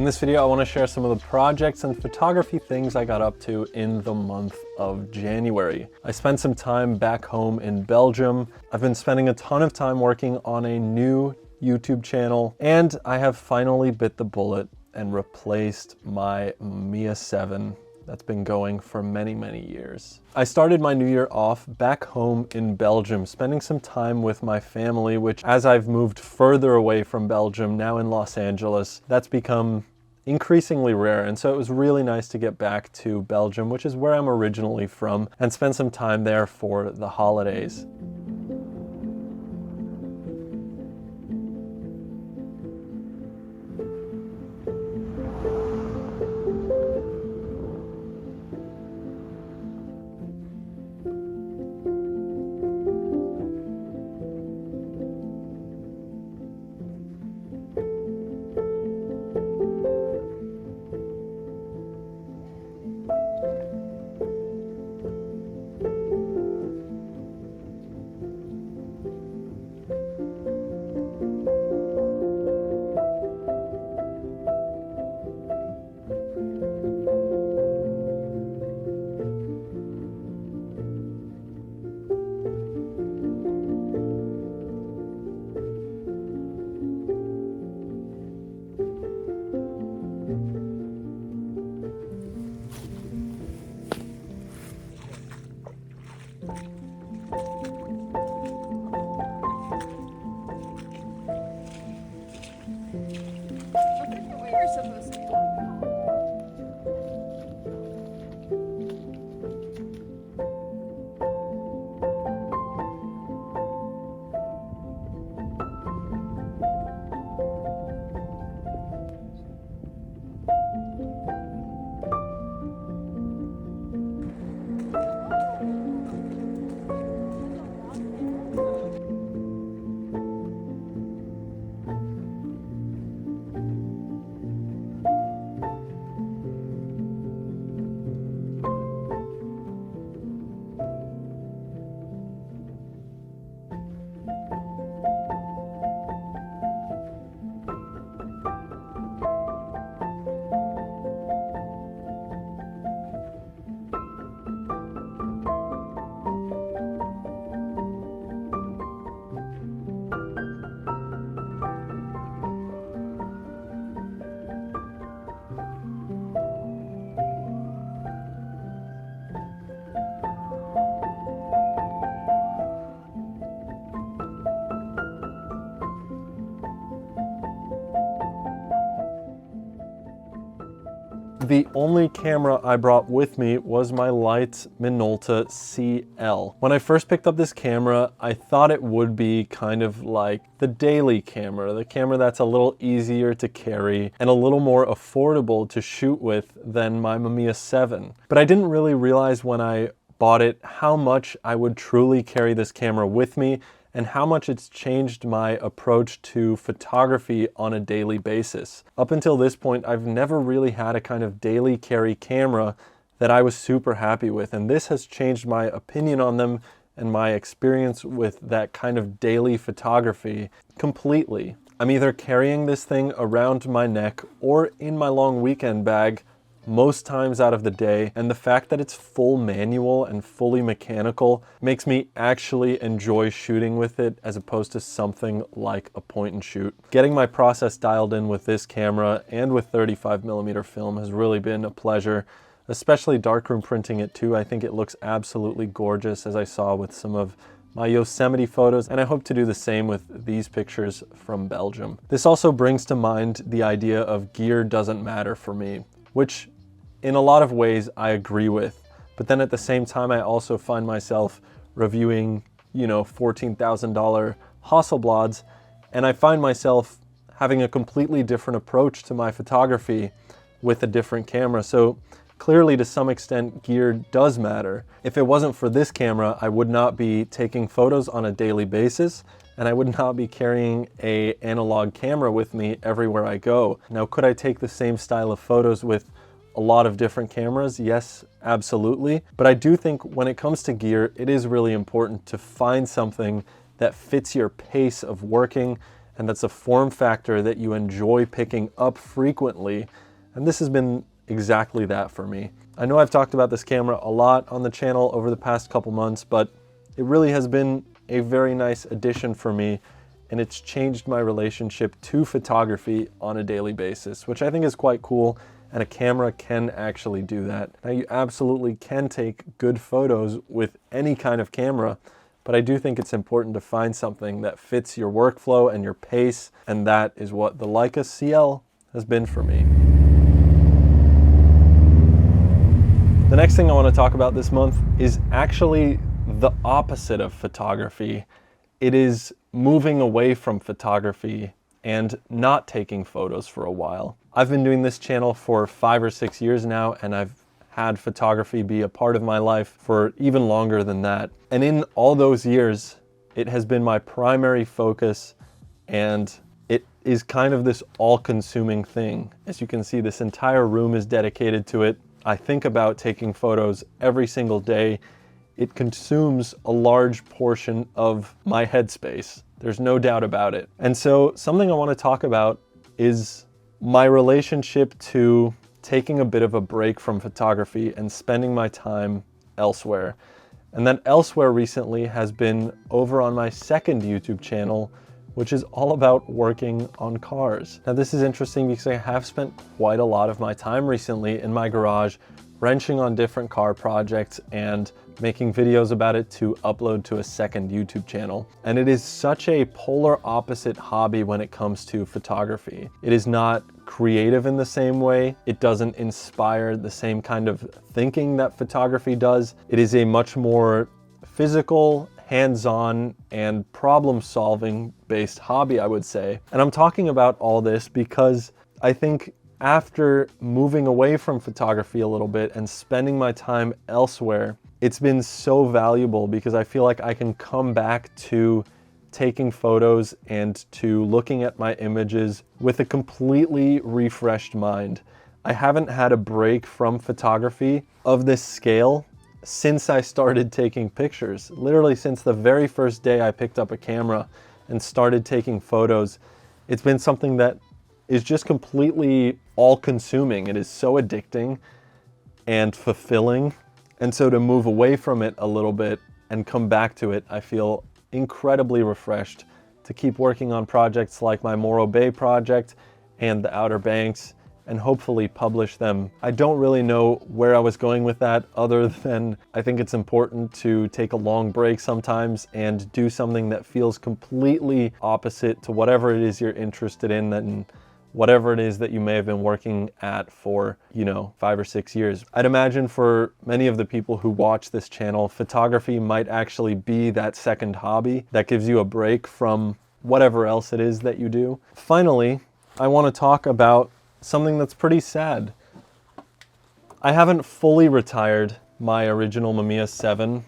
In this video, I want to share some of the projects and photography things I got up to in the month of January. I spent some time back home in Belgium. I've been spending a ton of time working on a new YouTube channel, and I have finally bit the bullet and replaced my Mamiya 7 that's been going for many, many years. I started my new year off back home in Belgium, spending some time with my family, which as I've moved further away from Belgium, now in Los Angeles, that's become increasingly rare. And so it was really nice to get back to Belgium, which is where I'm originally from, and spend some time there for the holidays. The only camera I brought with me was my Leica CL. When I first picked up this camera, I thought it would be kind of like the daily camera, the camera that's a little easier to carry and a little more affordable to shoot with than my Mamiya 7. But I didn't really realize when I bought it how much I would truly carry this camera with me and how much it's changed my approach to photography on a daily basis. Up until this point, I've never really had a kind of daily carry camera that I was super happy with, and this has changed my opinion on them and my experience with that kind of daily photography completely. I'm either carrying this thing around my neck or in my long weekend bag most times out of the day, and the fact that it's full manual and fully mechanical makes me actually enjoy shooting with it as opposed to something like a point and shoot. Getting my process dialed in with this camera and with 35mm film has really been a pleasure, especially darkroom printing it too. I think it looks absolutely gorgeous, as I saw with some of my Yosemite photos, and I hope to do the same with these pictures from Belgium. This also brings to mind the idea of gear doesn't matter for me, which in a lot of ways I agree with. But then at the same time, I also find myself reviewing, $14,000 Hasselblads, and I find myself having a completely different approach to my photography with a different camera. So clearly, to some extent, gear does matter. If it wasn't for this camera, I would not be taking photos on a daily basis, and I would not be carrying an analog camera with me everywhere I go. Now, could I take the same style of photos with a lot of different cameras? Yes, absolutely. But I do think when it comes to gear, it is really important to find something that fits your pace of working and that's a form factor that you enjoy picking up frequently. And this has been exactly that for me. I know I've talked about this camera a lot on the channel over the past couple months, but it really has been a very nice addition for me, and it's changed my relationship to photography on a daily basis, which I think is quite cool, and a camera can actually do that. Now, you absolutely can take good photos with any kind of camera, but I do think it's important to find something that fits your workflow and your pace, and that is what the Leica CL has been for me. The next thing I want to talk about this month is actually the opposite of photography. It is moving away from photography and not taking photos for a while. I've been doing this channel for 5 or 6 years now, and I've had photography be a part of my life for even longer than that. And in all those years, it has been my primary focus, and it is kind of this all-consuming thing. As you can see, this entire room is dedicated to it. I think about taking photos every single day. It consumes a large portion of my headspace. There's no doubt about it. And so something I want to talk about is my relationship to taking a bit of a break from photography and spending my time elsewhere. And that elsewhere recently has been over on my second YouTube channel, which is all about working on cars. Now, this is interesting because I have spent quite a lot of my time recently in my garage wrenching on different car projects and making videos about it to upload to a second YouTube channel. And it is such a polar opposite hobby when it comes to photography. It is not creative in the same way. It doesn't inspire the same kind of thinking that photography does. It is a much more physical, hands-on, and problem-solving based hobby, I would say. And I'm talking about all this because I think after moving away from photography a little bit and spending my time elsewhere, it's been so valuable because I feel like I can come back to taking photos and to looking at my images with a completely refreshed mind. I haven't had a break from photography of this scale since I started taking pictures. Literally since the very first day I picked up a camera and started taking photos, it's been something that is just completely all-consuming. It is so addicting and fulfilling. And so to move away from it a little bit and come back to it, I feel incredibly refreshed to keep working on projects like my Morro Bay project and the Outer Banks, and hopefully publish them. I don't really know where I was going with that other than I think it's important to take a long break sometimes and do something that feels completely opposite to whatever it is you're interested in and whatever it is that you may have been working at for, 5 or 6 years. I'd imagine for many of the people who watch this channel, photography might actually be that second hobby that gives you a break from whatever else it is that you do. Finally, I want to talk about something that's pretty sad. I haven't fully retired my original Mamiya 7,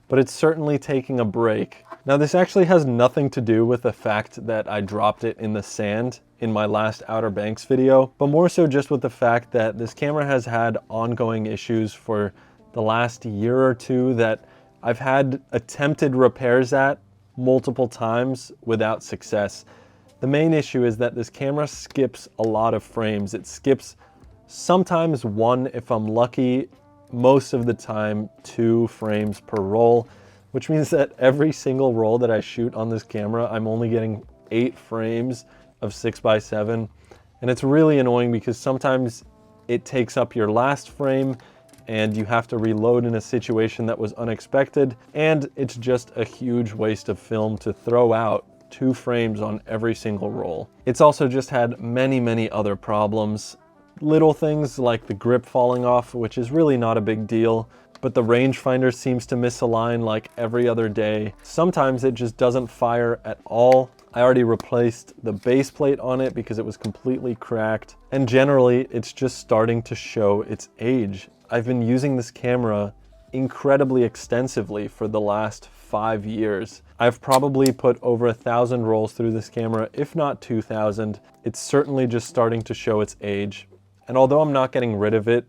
but it's certainly taking a break. Now, this actually has nothing to do with the fact that I dropped it in the sand in my last Outer Banks video, but more so just with the fact that this camera has had ongoing issues for the last year or two that I've had attempted repairs at multiple times without success. The main issue is that this camera skips a lot of frames. It skips sometimes 1 if I'm lucky, most of the time 2 frames per roll, which means that every single roll that I shoot on this camera, I'm only getting 8 frames of 6x7. And it's really annoying because sometimes it takes up your last frame and you have to reload in a situation that was unexpected. And it's just a huge waste of film to throw out 2 frames on every single roll. It's also just had many, many other problems. Little things like the grip falling off, which is really not a big deal, but the rangefinder seems to misalign like every other day. Sometimes it just doesn't fire at all. I already replaced the base plate on it because it was completely cracked. And generally, it's just starting to show its age. I've been using this camera incredibly extensively for the last 5 years. I've probably put over 1,000 rolls through this camera, if not 2,000. It's certainly just starting to show its age. And although I'm not getting rid of it,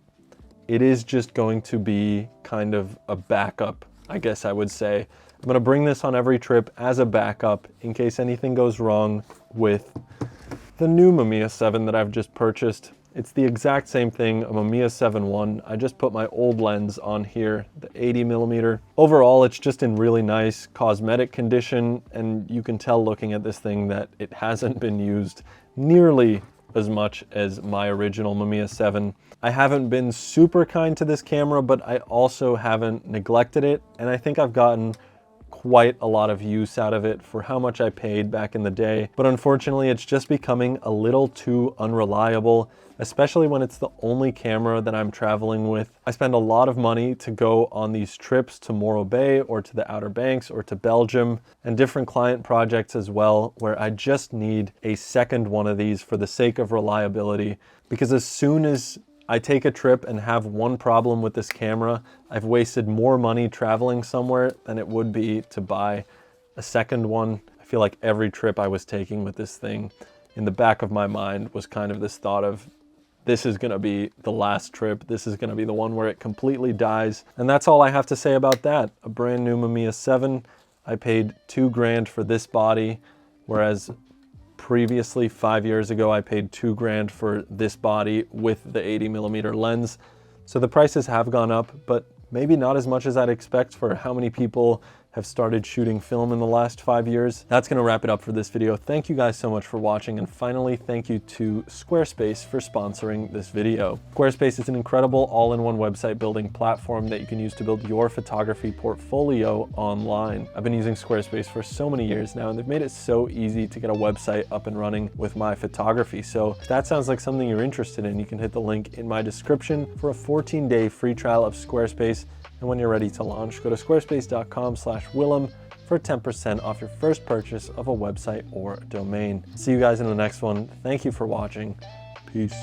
it is just going to be kind of a backup, I guess I would say. I'm gonna bring this on every trip as a backup in case anything goes wrong with the new Mamiya 7 that I've just purchased. It's the exact same thing, a Mamiya 7.1. I just put my old lens on here, the 80mm. Overall, it's just in really nice cosmetic condition, and you can tell looking at this thing that it hasn't been used nearly as much as my original Mamiya 7. I haven't been super kind to this camera, but I also haven't neglected it, and I think I've gotten quite a lot of use out of it for how much I paid back in the day. But unfortunately, it's just becoming a little too unreliable, especially when it's the only camera that I'm traveling with. I spend a lot of money to go on these trips to Morro Bay or to the Outer Banks or to Belgium, and different client projects as well, where I just need a second one of these for the sake of reliability. Because as soon as I take a trip and have one problem with this camera, I've wasted more money traveling somewhere than it would be to buy a second one. I feel like every trip I was taking with this thing, in the back of my mind was kind of this thought of, this is gonna be the last trip. This is gonna be the one where it completely dies. And that's all I have to say about that. A brand new Mamiya 7. I paid $2 grand for this body, whereas previously, 5 years ago, I paid $2 grand for this body with the 80mm lens. So the prices have gone up, but maybe not as much as I'd expect for how many people have started shooting film in the last 5 years. That's gonna wrap it up for this video. Thank you guys so much for watching, and finally, thank you to Squarespace for sponsoring this video. Squarespace is an incredible all-in-one website building platform that you can use to build your photography portfolio online. I've been using Squarespace for so many years now, and they've made it so easy to get a website up and running with my photography. So if that sounds like something you're interested in, you can hit the link in my description for a 14-day free trial of Squarespace. And when you're ready to launch, go to squarespace.com/Willem for 10% off your first purchase of a website or domain. See you guys in the next one. Thank you for watching. Peace.